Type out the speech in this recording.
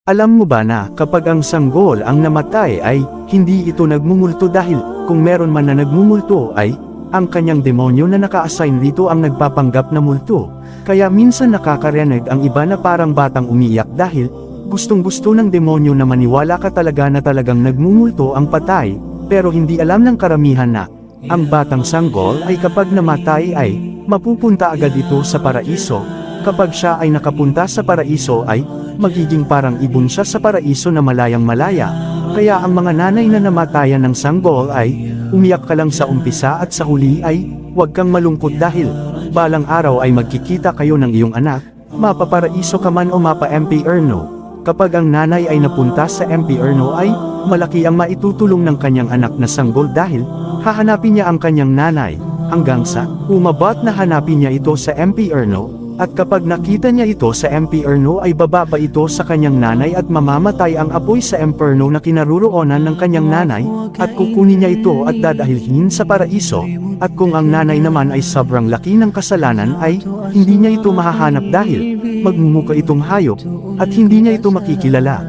Alam mo ba na kapag ang sanggol ang namatay ay hindi ito nagmumulto dahil kung meron man na nagmumulto ay ang kanyang demonyo na naka-assign dito ang nagpapanggap na multo. Kaya minsan nakakarinig ang iba na parang batang umiiyak dahil gustong-gusto ng demonyo na maniwala ka talaga na talagang nagmumulto ang patay, pero hindi alam ng karamihan na ang batang sanggol ay kapag namatay ay mapupunta agad ito sa paraiso. Kapag siya ay nakapunta sa paraiso ay magiging parang ibon siya sa paraiso na malayang malaya. Kaya ang mga nanay na namatayan ng sanggol ay umiyak ka lang sa umpisa at sa huli ay huwag kang malungkot dahil balang araw ay magkikita kayo ng iyong anak, mapaparaiso ka man o mapa-impyerno. Kapag ang nanay ay napunta sa impyerno ay malaki ang maitutulong ng kanyang anak na sanggol dahil hahanapin niya ang kanyang nanay hanggang sa umabat na hanapin niya ito sa impyerno. At kapag nakita niya ito sa impyerno ay bababa ito sa kanyang nanay at mamamatay ang apoy sa impyerno na kinaruroonan ng kanyang nanay, at kukunin niya ito at dadahilhin sa paraiso, at kung ang nanay naman ay sobrang laki ng kasalanan ay hindi niya ito mahahanap dahil magmumuka itong hayop, at hindi niya ito makikilala.